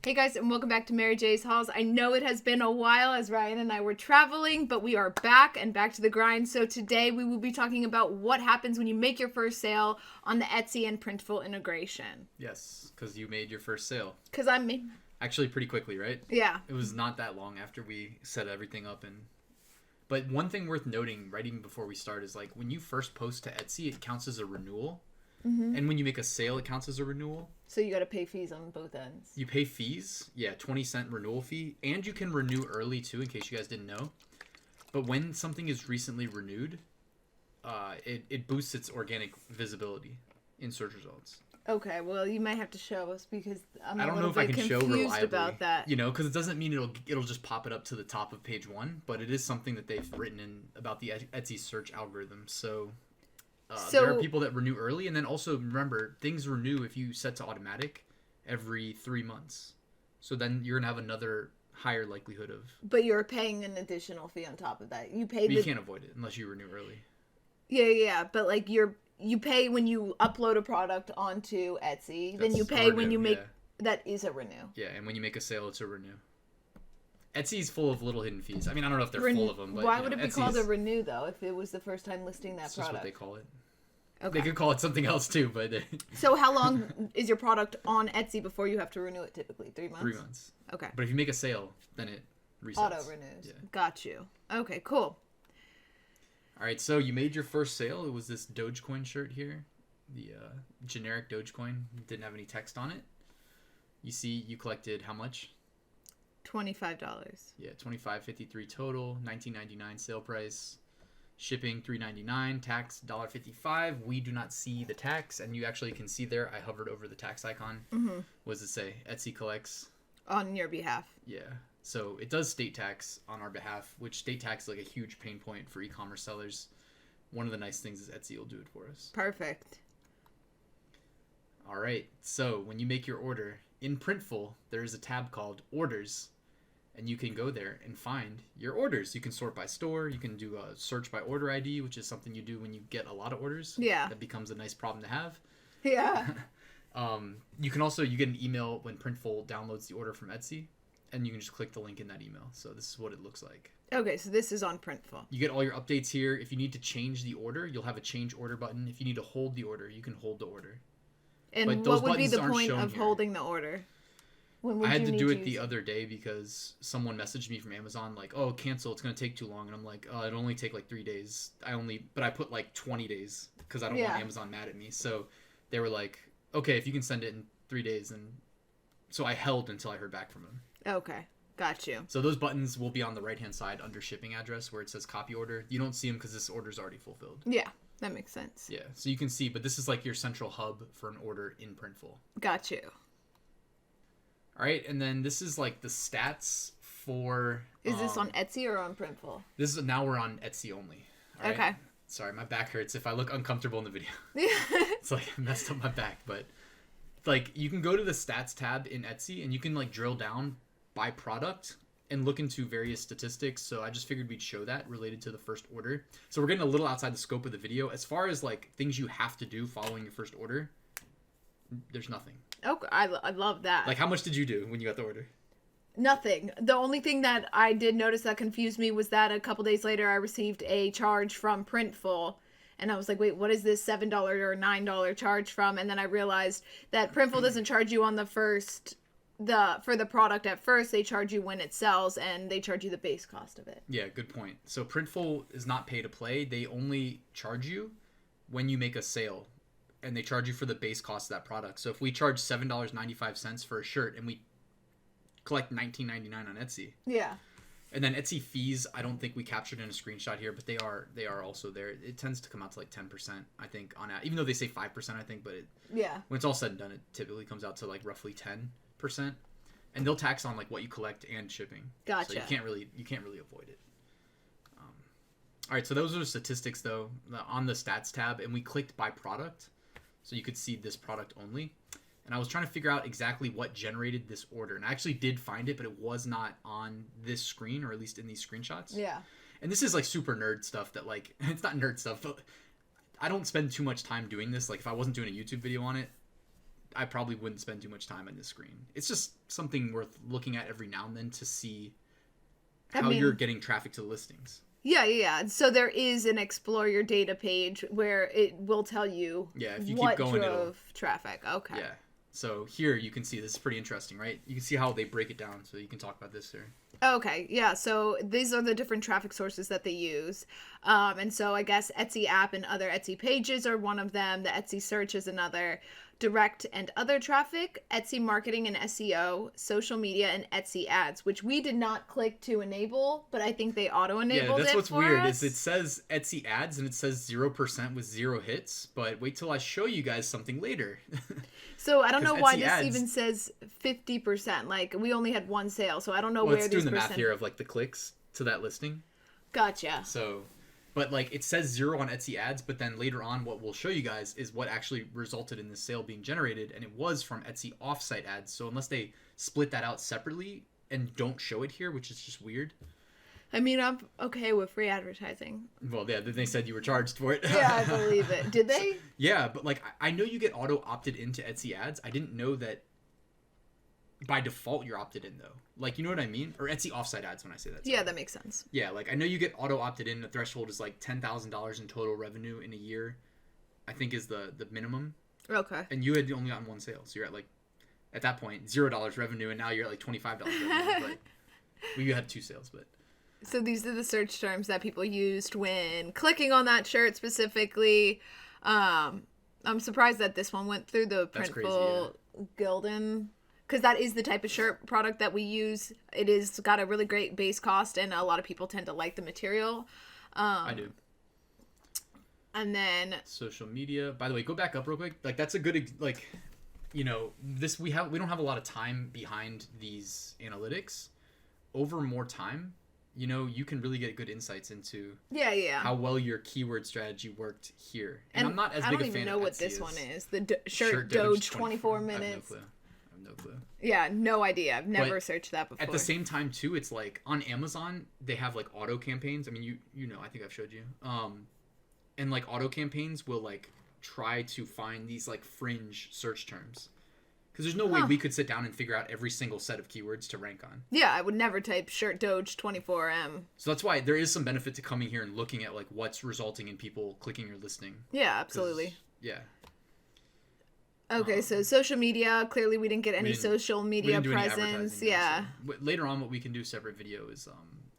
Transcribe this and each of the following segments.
Hey guys, and welcome back to Mary J's Halls. I know it has been a while as Ryan and I were traveling, but we are back and back to the grind. So today we will be talking about what happens when you make your first sale on the Etsy and Printful integration. Yes, because you made your first sale. Because I made... Actually, pretty quickly, right? Yeah. It was not that long after we set everything up. But one thing worth noting, right even before we start, is like when you first post to Etsy, it counts as a renewal. Mm-hmm. And when you make a sale, it counts as a renewal. So you got to pay fees on both ends. You pay fees, 20-cent renewal fee, and you can renew early too, in case you guys didn't know. But when something is recently renewed, it boosts its organic visibility in search results. Okay, well you might have to show us because I'm I don't a know little if bit I can show confused reliably about that. You know, because it doesn't mean it'll just pop it up to the top of page one, but it is something that they've written in about the Etsy search algorithm. So there are people that renew early, and then also remember things renew if you set to automatic every 3 months. So then you're gonna have another higher likelihood of. But you're paying an additional fee on top of that. You can't avoid it unless you renew early. Yeah. But like you pay when you upload a product onto Etsy. Then you pay when you make... Yeah. That is a renew. Yeah, and when you make a sale, it's a renew. Etsy's full of little hidden fees. I mean, I don't know if they're full of them, but why would it be called a renew though? If it was the first time listing that product, that's what they call it. Okay. They could call it something else too, but. So how long is your product on Etsy before you have to renew it? Typically 3 months. 3 months. Okay. But if you make a sale, then it resets. Auto renews. Yeah. Got you. Okay. Cool. All right. So you made your first sale. It was this Dogecoin shirt here, the generic Dogecoin. It didn't have any text on it. You see, you collected how much? $25. Yeah, $25.53 total, $19.99 sale price, shipping $3.99, tax $1.55. We do not see the tax, and you actually can see there. I hovered over the tax icon. Mm-hmm. What does it say? Etsy collects on your behalf. Yeah, so it does state tax on our behalf, which state tax is like a huge pain point for e-commerce sellers. One of the nice things is Etsy will do it for us. Perfect. All right, so when you make your order in Printful, there is a tab called Orders. And you can go there and find your orders. You can sort by store. You can do a search by order ID, which is something you do when you get a lot of orders. Yeah. That becomes a nice problem to have. Yeah. You can also, you get an email when Printful downloads the order from Etsy. And you can just click the link in that email. So this is what it looks like. Okay, so this is on Printful. You get all your updates here. If you need to change the order, you'll have a change order button. If you need to hold the order, you can hold the order. And what would be the point of holding the order? I had to do it the other day because someone messaged me from Amazon like, oh, cancel, it's going to take too long. And I'm like, oh, it'll only take like 3 days. But I put like 20 days because I don't want Amazon mad at me. So they were like, okay, if you can send it in 3 days. And so I held until I heard back from them. Okay. Got you. So those buttons will be on the right-hand side under shipping address where it says copy order. You don't see them because this order is already fulfilled. Yeah, that makes sense. Yeah, so you can see, but this is like your central hub for an order in Printful. Got you. All right, and then this is like the stats for... Is this on Etsy or on Printful? Now we're on Etsy only. All right? Okay. Sorry, my back hurts if I look uncomfortable in the video. It's like I messed up my back, but like you can go to the stats tab in Etsy and you can like drill down by product and look into various statistics. So I just figured we'd show that related to the first order. So we're getting a little outside the scope of the video. As far as like things you have to do following your first order, there's nothing. Okay, I love that. Like, how much did you do when you got the order? Nothing. The only thing that I did notice that confused me was that a couple days later I received a charge from Printful. And I was like, wait, what is this $7 or $9 charge from? And then I realized that Printful doesn't charge you on for the product at first. They charge you when it sells, and they charge you the base cost of it. Yeah, good point. So Printful is not pay to play. They only charge you when you make a sale. And they charge you for the base cost of that product. So if we charge $7.95 for a shirt and we collect $19.99 on Etsy. Yeah. And then Etsy fees, I don't think we captured in a screenshot here, but they are also there. It tends to come out to like 10%, I think, even though they say 5%, I think, but when it's all said and done, it typically comes out to like roughly 10%. And they'll tax on like what you collect and shipping. Gotcha. So you can't really avoid it. All right, so those are the statistics though on the stats tab, and we clicked by product. So you could see this product only. And I was trying to figure out exactly what generated this order. And I actually did find it, but it was not on this screen, or at least in these screenshots. Yeah. And this is like super nerd stuff that like, it's not nerd stuff, but I don't spend too much time doing this. Like if I wasn't doing a YouTube video on it, I probably wouldn't spend too much time on this screen. It's just something worth looking at every now and then to see how you're getting traffic to the listings. Yeah. So there is an explore your data page where it will tell you if you what keep going, drove traffic. Okay. Yeah. So here you can see, this is pretty interesting, right? You can see how they break it down, so you can talk about this here. Okay, yeah, so these are the different traffic sources that they use. And so I guess Etsy app and other Etsy pages are one of them. The Etsy search is another. Direct and other traffic, Etsy marketing and SEO, social media, and Etsy ads, which we did not click to enable, but I think they auto-enabled it. Yeah, that's what's weird, us. is it says Etsy ads and it says 0% with 0 hits, but wait till I show you guys something later. So I don't know why Etsy this ads, even says 50%. Like, we only had one sale, so I don't know well, where it's this doing the math here of like the clicks to that listing. Gotcha. So, but like it says 0 on Etsy ads, but then later on what we'll show you guys is what actually resulted in this sale being generated, and it was from Etsy offsite ads. So unless they split that out separately and don't show it here, which is just weird. I mean, I'm okay with free advertising. Well, yeah, they said you were charged for it. Yeah, I believe it. Did they? Yeah, but like I know you get auto opted into Etsy ads. I didn't know that by default you're opted in though. Like, you know what I mean? Or Etsy offsite ads when I say that. Yeah, that makes sense. Yeah, like I know you get auto opted in. The threshold is like $10,000 in total revenue in a year, I think is the minimum. Okay. And you had only gotten one sale, so you're at like at that point $0 revenue, and now you're at like $25 revenue. But well, you had 2 sales, but. So these are the search terms that people used when clicking on that shirt specifically. I'm surprised that this one went through the Printful Gildan, because that is the type of shirt product that we use. It is got a really great base cost, and a lot of people tend to like the material. I do. And then social media. By the way, go back up real quick. Like that's a good like, you know, this we don't have a lot of time behind these analytics. Over more time, you know, you can really get good insights into how well your keyword strategy worked here. And I'm not as big a fan of Etsy. I don't even know what this one is. The shirt Doge 24 minutes. I have no clue. Yeah, no idea. I've never searched that before. At the same time, too, it's like on Amazon, they have like auto campaigns. I mean, you know, I think I've showed you. And like auto campaigns will like try to find these like fringe search terms. Because there's no way we could sit down and figure out every single set of keywords to rank on. Yeah, I would never type shirt Doge 24M. So that's why there is some benefit to coming here and looking at like what's resulting in people clicking your listing. Yeah, absolutely. Yeah. Okay, so social media. Clearly, we didn't get any social media presence. Yeah. So later on, what we can do separate video is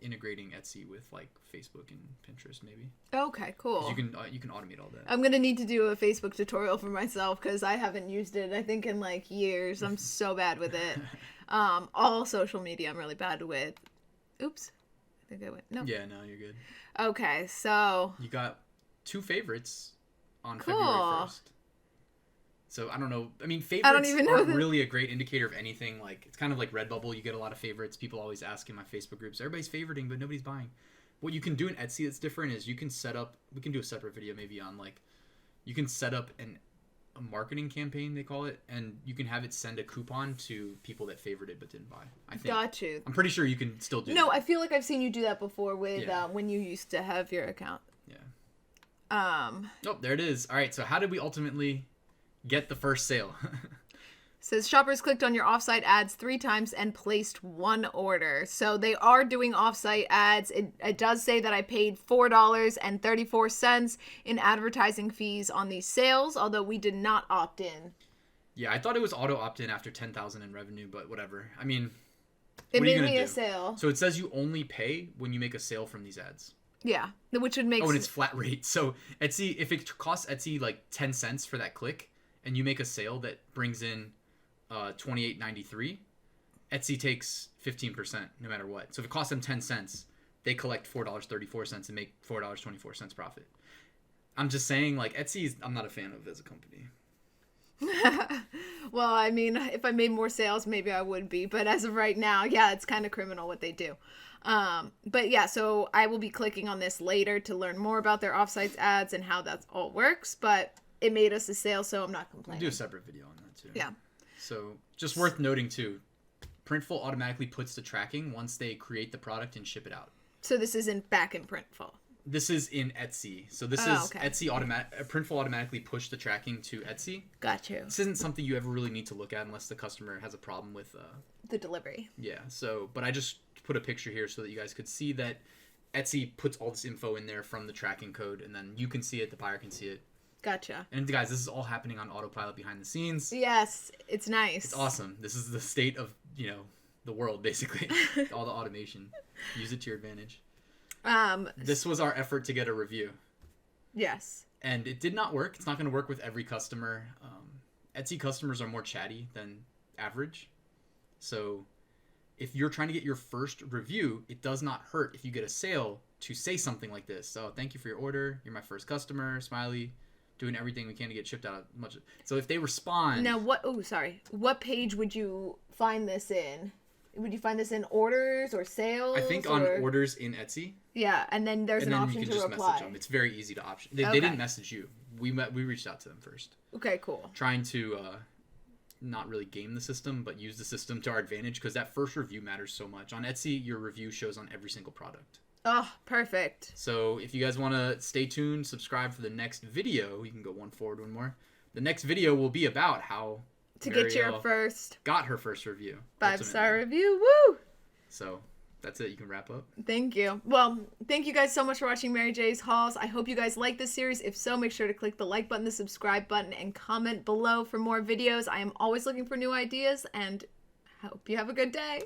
integrating Etsy with like Facebook and Pinterest, maybe. Okay, cool. You can automate all that. I'm gonna need to do a Facebook tutorial for myself because I haven't used it. I think in like years. I'm so bad with it. All social media, I'm really bad with. Oops. I think I went. No. Yeah, no, you're good. Okay, so you got 2 favorites on February 1st. So I don't know. I mean, favorites aren't really a great indicator of anything. Like it's kind of like Redbubble. You get a lot of favorites. People always ask in my Facebook groups, everybody's favoriting, but nobody's buying. What you can do in Etsy that's different is you can set up. We can do a separate video maybe on like, you can set up a marketing campaign, they call it, and you can have it send a coupon to people that favored it but didn't buy. I think. Got you. I'm pretty sure you can still do. No, that. I feel like I've seen you do that before with when you used to have your account. Yeah. Oh, there it is. All right. So how did we ultimately get the first sale? Says shoppers clicked on your offsite ads 3 times and placed 1 order. So they are doing offsite ads. It does say that I paid $4.34 in advertising fees on these sales, although we did not opt in. Yeah, I thought it was auto opt-in after $10,000 in revenue, but whatever. I mean, it made me a sale. So it says you only pay when you make a sale from these ads. Yeah, which would make and it's flat rate. So Etsy, if it costs Etsy like 10 cents for that click, and you make a sale that brings in $28.93, Etsy takes 15% no matter what. So if it costs them 10 cents, they collect $4.34 and make $4.24 profit. I'm just saying, like, Etsy I'm not a fan of as a company. Well, I mean, if I made more sales, maybe I would be. But as of right now, yeah, it's kind of criminal what they do. But yeah, so I will be clicking on this later to learn more about their offsites ads and how that all works. But it made us a sale, so I'm not complaining. We'll do a separate video on that too. Yeah. So just worth noting too, Printful automatically puts the tracking once they create the product and ship it out. So this isn't back in Printful. This is in Etsy. So this Oh, is okay. Etsy Printful automatically pushed the tracking to Etsy. Got you. This isn't something you ever really need to look at unless the customer has a problem with The delivery. yeah. So, but I just put a picture here so that you guys could see that Etsy puts all this info in there from the tracking code, and then you can see it, the buyer can see it. Gotcha. And guys, this is all happening on autopilot behind the scenes. Yes, it's nice. It's awesome. This is the state of, the world, basically. All the automation. Use it to your advantage. This was our effort to get a review. Yes. And it did not work. It's not going to work with every customer. Etsy customers are more chatty than average. So if you're trying to get your first review, it does not hurt if you get a sale to say something like this. So thank you for your order. You're my first customer. Smiley. Doing everything we can to get shipped out much. So if they respond. Now what page would you find this in? Would you find this in orders or sales? I think on orders in Etsy. Yeah, and then there's an option to reply. Message them. It's very easy to option. They didn't message you. We reached out to them first. Okay, cool. Trying to not really game the system, but use the system to our advantage, because that first review matters so much. On Etsy, your review shows on every single product. Oh, perfect. So if you guys want to stay tuned, subscribe for the next video. You can go one forward, one more. The next video will be about how to get your Marielle first got her first review. 5-star review. Woo! So that's it. You can wrap up. Thank you. Well, thank you guys so much for watching Mary J's Hauls. I hope you guys like this series. If so, make sure to click the like button, the subscribe button, and comment below for more videos. I am always looking for new ideas, and hope you have a good day.